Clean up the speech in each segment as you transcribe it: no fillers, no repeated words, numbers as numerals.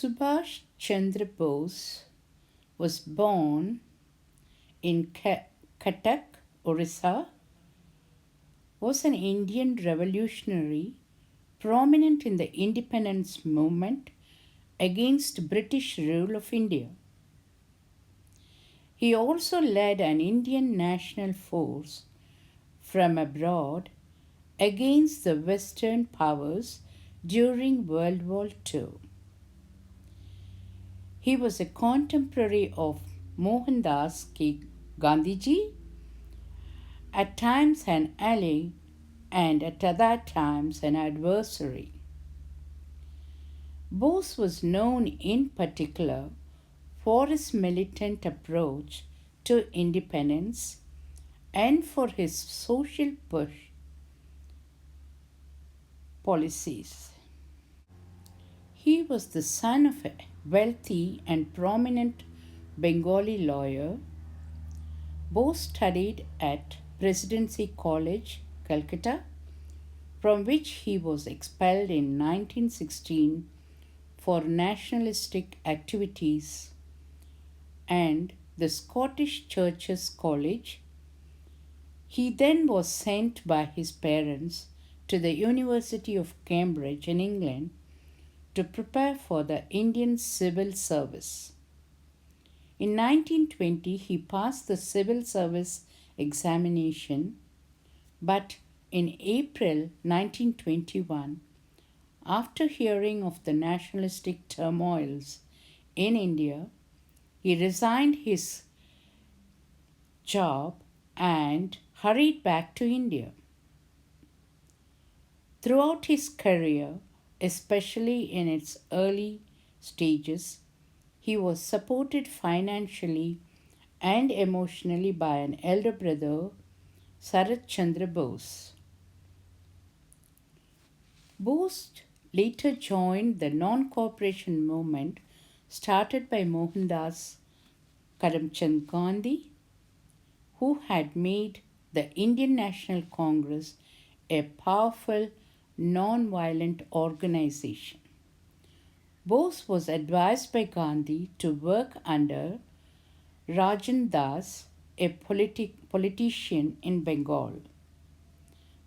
Subash Chandra Bose was born in Cuttack, Orissa, was an Indian revolutionary prominent in the independence movement against British rule of India. He also led an Indian national force from abroad against the Western powers during World War II. He was a contemporary of Mohandas K. Gandhiji, at times an ally and at other times an adversary. Bose was known in particular for his militant approach to independence and for his social push policies. He was the son of a wealthy and prominent Bengali lawyer. Bose studied at Presidency College, Calcutta, from which he was expelled in 1916 for nationalistic activities, and the Scottish Churches College. He then was sent by his parents to the University of Cambridge in England to prepare for the Indian Civil Service. In 1920, he passed the Civil Service examination, but in April 1921, after hearing of the nationalistic turmoils in India, he resigned his job and hurried back to India. Throughout his career, especially in its early stages, he was supported financially and emotionally by an elder brother, Sarat Chandra Bose. Bose later joined the non-cooperation movement started by Mohandas Karamchand Gandhi, who had made the Indian National Congress a powerful non-violent organization. Bose was advised by Gandhi to work under Rajan Das, a politician in Bengal.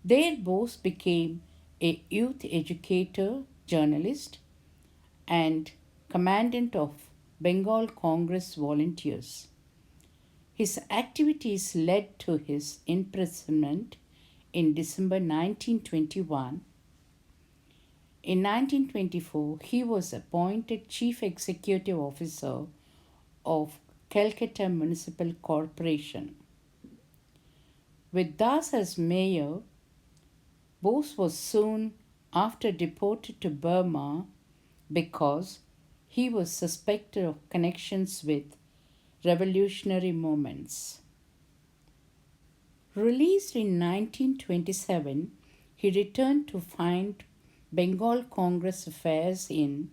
There, Bose became a youth educator, journalist, and commandant of Bengal Congress volunteers. His activities led to his imprisonment in December 1921. In 1924, he was appointed Chief Executive Officer of Calcutta Municipal Corporation. With Das as mayor, Bose was soon after deported to Burma because he was suspected of connections with revolutionary movements. Released in 1927, he returned to find Bengal Congress affairs in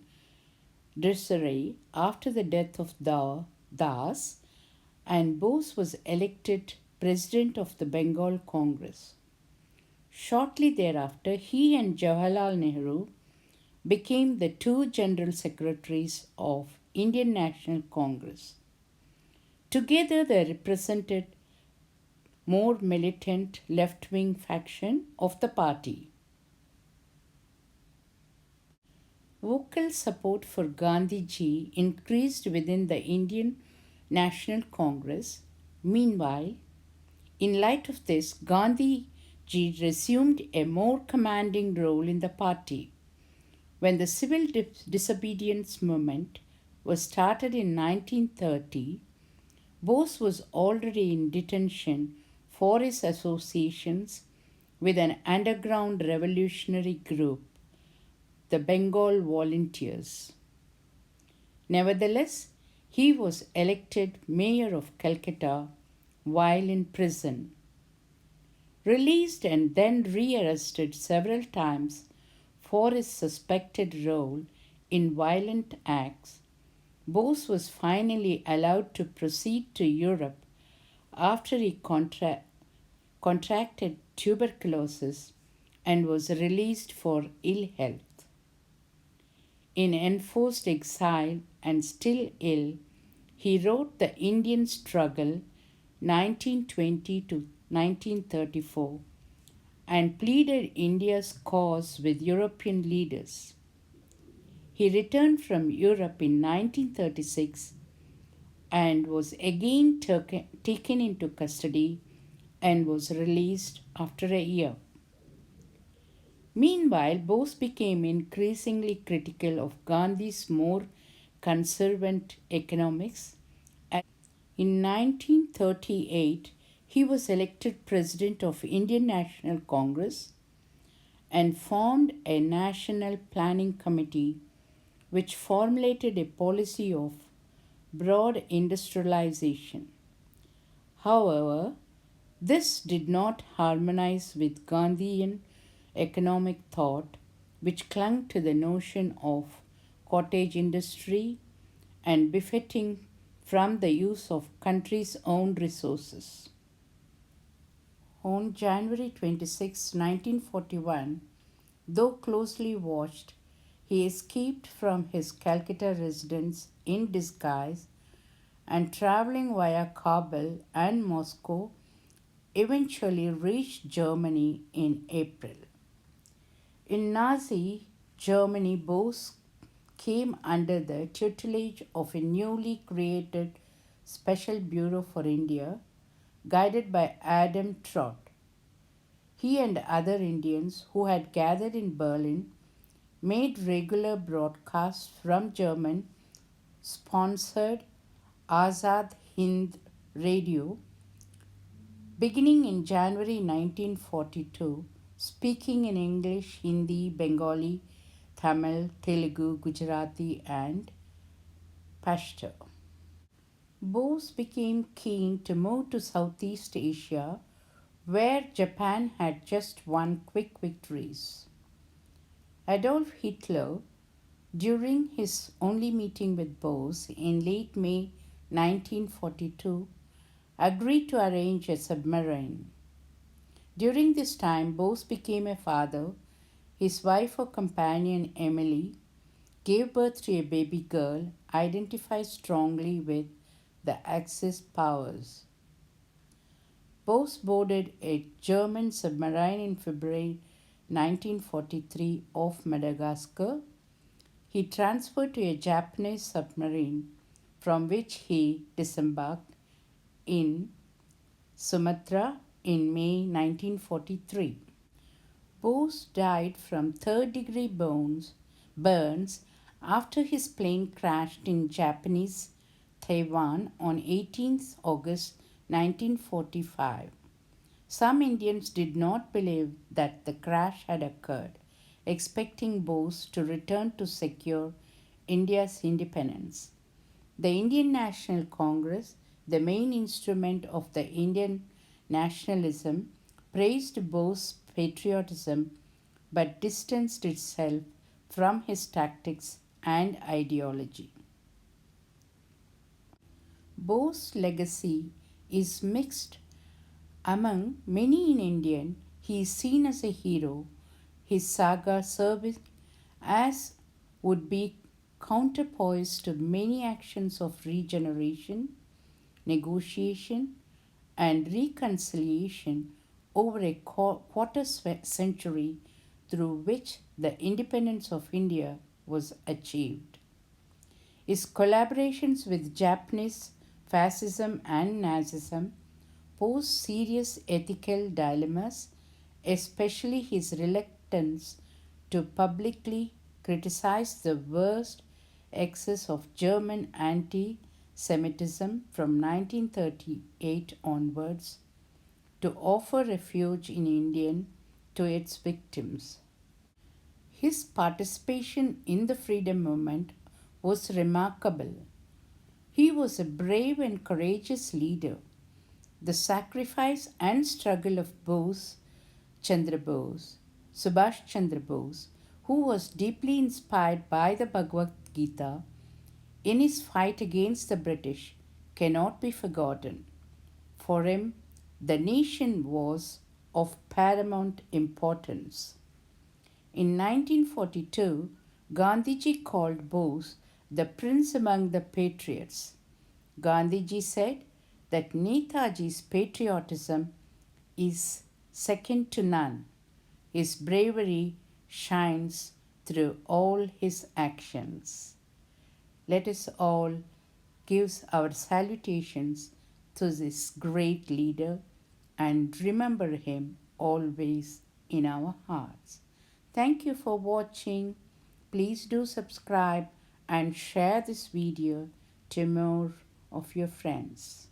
disarray after the death of Das, and Bose was elected president of the Bengal Congress. Shortly thereafter, he and Jawaharlal Nehru became the two general secretaries of Indian National Congress. Together, they represented more militant left-wing faction of the party. Vocal support for Gandhiji increased within the Indian National Congress. Meanwhile, in light of this, Gandhiji resumed a more commanding role in the party. When the civil disobedience movement was started in 1930, Bose was already in detention for his associations with an underground revolutionary group, the Bengal Volunteers. Nevertheless, he was elected mayor of Calcutta while in prison. Released and then rearrested several times for his suspected role in violent acts, Bose was finally allowed to proceed to Europe after he contracted tuberculosis and was released for ill health. In enforced exile and still ill, he wrote The Indian Struggle 1920 to 1934 and pleaded India's cause with European leaders. He returned from Europe in 1936 and was again taken into custody and was released after a year. Meanwhile, Bose became increasingly critical of Gandhi's more conservative economics. In 1938, he was elected president of Indian National Congress and formed a national planning committee which formulated a policy of broad industrialization. However, this did not harmonize with Gandhian economic thought, which clung to the notion of cottage industry and benefiting from the use of country's own resources. On January 26, 1941, though closely watched, he escaped from his Calcutta residence in disguise and traveling via Kabul and Moscow eventually reached Germany in April. In Nazi Germany, Bose came under the tutelage of a newly created Special Bureau for India, guided by Adam Trott. He and other Indians who had gathered in Berlin made regular broadcasts from German sponsored Azad Hind Radio beginning in January 1942, speaking in English, Hindi, Bengali, Tamil, Telugu, Gujarati, and Pashto. Bose became keen to move to Southeast Asia, where Japan had just won quick victories. Adolf Hitler, during his only meeting with Bose in late May 1942, agreed to arrange a submarine. During this time, Bose became a father. His wife or companion, Emily, gave birth to a baby girl, identified strongly with the Axis powers. Bose boarded a German submarine in February 1943 off Madagascar. He transferred to a Japanese submarine from which he disembarked in Sumatra in May 1943. Bose died from third-degree burns after his plane crashed in Japanese Taiwan on 18th August 1945. Some Indians did not believe that the crash had occurred, expecting Bose to return to secure India's independence. The Indian National Congress, the main instrument of the Indian nationalism, praised Bose's patriotism but distanced itself from his tactics and ideology. Bose's legacy is mixed. Among many in India, he is seen as a hero, his saga serving as would be counterpoise to many actions of regeneration, negotiation, and reconciliation over a quarter century through which the independence of India was achieved. His collaborations with Japanese fascism and Nazism pose serious ethical dilemmas, especially his reluctance to publicly criticize the worst excess of German anti Semitism from 1938 onwards, to offer refuge in India to its victims. His participation in the freedom movement was remarkable. He was a brave and courageous leader. The sacrifice and struggle of Chandra Bose, Subash Chandra Bose, who was deeply inspired by the Bhagavad Gita in his fight against the British, cannot be forgotten. For him, the nation was of paramount importance. In 1942, Gandhiji called Bose the prince among the patriots. Gandhiji said that Netaji's patriotism is second to none. His bravery shines through all his actions. Let us all give our salutations to this great leader and remember him always in our hearts. Thank you for watching. Please do subscribe and share this video to more of your friends.